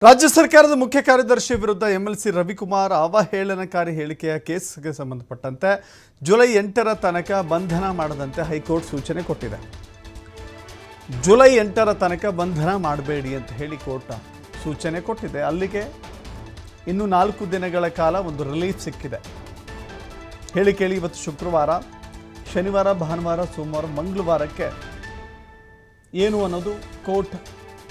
ರಾಜ್ಯ ಸರ್ಕಾರದ ಮುಖ್ಯ ಕಾರ್ಯದರ್ಶಿ ವಿರುದ್ಧ ಎಂಎಲ್ಸಿ ರವಿಕುಮಾರ್ ಅವಹೇಳನಕಾರಿ ಹೇಳಿಕೆಯ ಕೇಸ್ಗೆ ಸಂಬಂಧಪಟ್ಟಂತೆ ಜುಲೈ 8ರ ತನಕ ಬಂಧನ ಮಾಡದಂತೆ ಹೈಕೋರ್ಟ್ ಸೂಚನೆ ಕೊಟ್ಟಿದೆ. ಜುಲೈ 8ರ ತನಕ ಬಂಧನ ಮಾಡಬೇಡಿ ಅಂತ ಹೇಳಿ ಕೋರ್ಟ್ ಸೂಚನೆ ಕೊಟ್ಟಿದೆ. ಅಲ್ಲಿಗೆ ಇನ್ನು 4 ದಿನಗಳ ಕಾಲ ಒಂದು ರಿಲೀಫ್ ಸಿಕ್ಕಿದೆ. ಹೇಳಿ ಕೇಳಿ ಇವತ್ತು ಶುಕ್ರವಾರ, ಶನಿವಾರ, ಭಾನುವಾರ, ಸೋಮವಾರ, ಮಂಗಳವಾರಕ್ಕೆ ಏನು ಅನ್ನೋದು ಕೋರ್ಟ್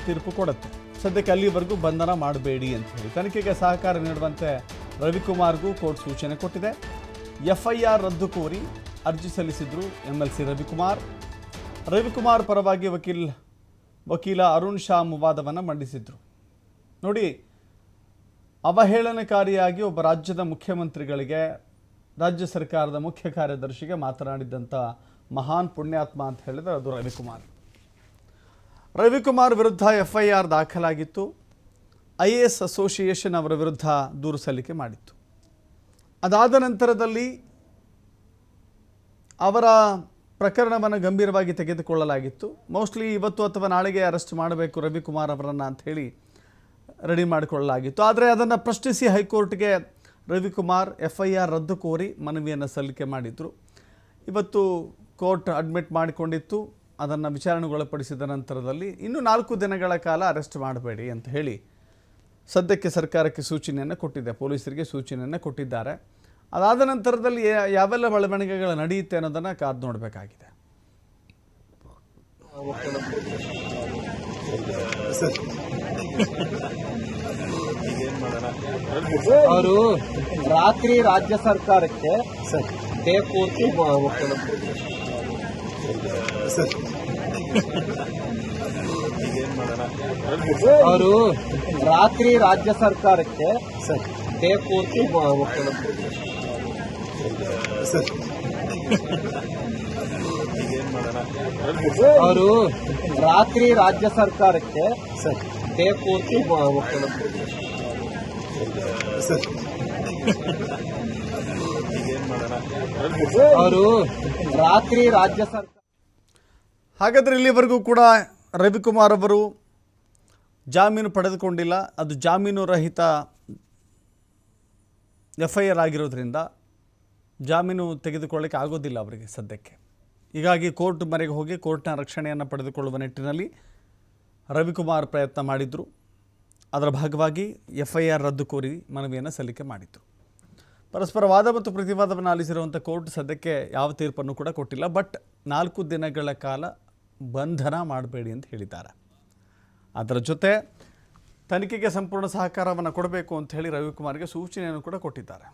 ತೀರ್ಪು ಕೊಡುತ್ತೆ. ಸದ್ಯಕ್ಕೆ ಅಲ್ಲಿವರೆಗೂ ಬಂಧನ ಮಾಡಬೇಡಿ ಅಂತ ಹೇಳಿ ತನಿಖೆಗೆ ಸಹಕಾರ ನೀಡುವಂತೆ ರವಿಕುಮಾರ್ಗೂ ಕೋರ್ಟ್ ಸೂಚನೆ ಕೊಟ್ಟಿದೆ. ಎಫ್ಐಆರ್ ರದ್ದು ಕೋರಿ ಅರ್ಜಿ ಸಲ್ಲಿಸಿದ್ರು ಎಂಎಲ್ಸಿ ರವಿಕುಮಾರ್ ಪರವಾಗಿ ವಕೀಲ ಅರುಣ್ ಶಾ ವಾದವನ್ನು ಮಂಡಿಸಿದ್ರು. ನೋಡಿ, ಅವಹೇಳನಕಾರಿಯಾಗಿ ಒಬ್ಬ ರಾಜ್ಯದ ಮುಖ್ಯಮಂತ್ರಿಗಳಿಗೆ, ರಾಜ್ಯ ಸರ್ಕಾರದ ಮುಖ್ಯ ಕಾರ್ಯದರ್ಶಿಗೆ ಮಾತನಾಡಿದಂಥ ಮಹಾನ್ ಪುಣ್ಯಾತ್ಮ ಅಂತ ಹೇಳಿದರೆ ಅದು ರವಿಕುಮಾರ್ ವಿರುದ್ಧ ಎಫ್ಐಆರ್ ದಾಖಲಾಗಿತ್ತು. IAS ಅಸೋಸಿಯೇಷನ್ ಅವರ ವಿರುದ್ಧ ದೂರು ಸಲ್ಲಿಕೆ ಮಾಡಿತ್ತು. ಅದಾದ ನಂತರದಲ್ಲಿ ಅವರ ಪ್ರಕರಣವನ್ನು ಗಂಭೀರವಾಗಿ ತೆಗೆದುಕೊಳ್ಳಲಾಗಿತ್ತು. ಮೋಸ್ಟ್ಲಿ ಇವತ್ತು ಅಥವಾ ನಾಳೆಗೆ ಅರೆಸ್ಟ್ ಮಾಡಬೇಕು ರವಿಕುಮಾರ್ ಅವರನ್ನು ಅಂಥೇಳಿ ರೆಡಿ ಮಾಡಿಕೊಳ್ಳಲಾಗಿತ್ತು. ಆದರೆ ಅದನ್ನು ಪ್ರಶ್ನಿಸಿ ಹೈಕೋರ್ಟ್ಗೆ ರವಿಕುಮಾರ್ ಎಫ್ಐಆರ್ ರದ್ದು ಕೋರಿ ಮನವಿಯನ್ನು ಸಲ್ಲಿಕೆ ಮಾಡಿದರು. ಇವತ್ತು ಕೋರ್ಟ್ ಅಡ್ಮಿಟ್ ಮಾಡಿಕೊಂಡಿತ್ತು. ಅದನ್ನು ವಿಚಾರಣೆಗೊಳಪಡಿಸಿದ ನಂತರದಲ್ಲಿ ಇನ್ನು 4 ದಿನಗಳ ಕಾಲ ಅರೆಸ್ಟ್ ಮಾಡಬೇಡಿ ಅಂತ ಹೇಳಿ ಸದ್ಯಕ್ಕೆ ಸರ್ಕಾರಕ್ಕೆ ಸೂಚನೆಯನ್ನು ಕೊಟ್ಟಿದೆ. ಪೊಲೀಸರಿಗೆ ಸೂಚನೆಯನ್ನು ಕೊಟ್ಟಿದ್ದಾರೆ. ಅದಾದ ನಂತರದಲ್ಲಿ ಯಾವೆಲ್ಲ ಬೆಳವಣಿಗೆಗಳು ನಡೆಯುತ್ತೆ ಅನ್ನೋದನ್ನು ಕಾದು ನೋಡಬೇಕಾಗಿದೆ. ಅವರು ರಾತ್ರಿ ರಾಜ್ಯ ಸರ್ಕಾರಕ್ಕೆ ಡೇ ಪೂರ್ತಿ ಅವರು ರಾತ್ರಿ ರಾಜ್ಯ ಸರ್ಕಾರಕ್ಕೆ ಡೇ ಪೂರ್ತಿ ಅವರು ರಾತ್ರಿ ರಾಜ್ಯ ಸರ್ಕಾರಕ್ಕೆ ಡೇ ಪೂರ್ತಿ ಅವರು ರಾತ್ರಿ ರಾಜ್ಯ ಸರ್ಕಾರ. ಹಾಗಾದರೆ ಇಲ್ಲಿವರೆಗೂ ಕೂಡ ರವಿಕುಮಾರ್ ಅವರು ಜಾಮೀನು ಪಡೆದುಕೊಂಡಿಲ್ಲ. ಅದು ಜಾಮೀನು ರಹಿತ ಎಫ್ಐಆರ್ ಆಗಿರೋದ್ರಿಂದ ಜಾಮೀನು ತೆಗೆದುಕೊಳ್ಳಕ್ಕೆ ಆಗೋದಿಲ್ಲ ಅವರಿಗೆ ಸದ್ಯಕ್ಕೆ. ಹೀಗಾಗಿ ಕೋರ್ಟ್ ಮೊರೆಗೆ ಹೋಗಿ ಕೋರ್ಟ್ನ ರಕ್ಷಣೆಯನ್ನು ಪಡೆದುಕೊಳ್ಳುವ ನಿಟ್ಟಿನಲ್ಲಿ ರವಿಕುಮಾರ್ ಪ್ರಯತ್ನ ಮಾಡಿದರು. ಅದರ ಭಾಗವಾಗಿ ಎಫ್ಐಆರ್ ರದ್ದು ಕೋರಿ ಮನವಿಯನ್ನು ಸಲ್ಲಿಕೆ ಮಾಡಿದರು. ಪರಸ್ಪರ ವಾದ ಮತ್ತು ಪ್ರತಿವಾದವನ್ನು ಆಲಿಸಿರುವಂಥ ಕೋರ್ಟ್ ಸದ್ಯಕ್ಕೆ ಯಾವ ತೀರ್ಪನ್ನು ಕೂಡ ಕೊಟ್ಟಿಲ್ಲ. ಬಟ್ 4 ದಿನಗಳ ಕಾಲ ಬಂಧನ ಮಾಡಬೇಡಿ ಅಂತ ಹೇಳಿದ್ದಾರೆ. ಅದರ ಜೊತೆ ತನಿಖೆಗೆ ಸಂಪೂರ್ಣ ಸಹಕಾರವನ್ನು ಕೊಡಬೇಕು ಅಂತ ಹೇಳಿ ರವಿಕುಮಾರ್ಗೆ ಸೂಚನೆಯನ್ನು ಕೂಡ ಕೊಟ್ಟಿದ್ದಾರೆ.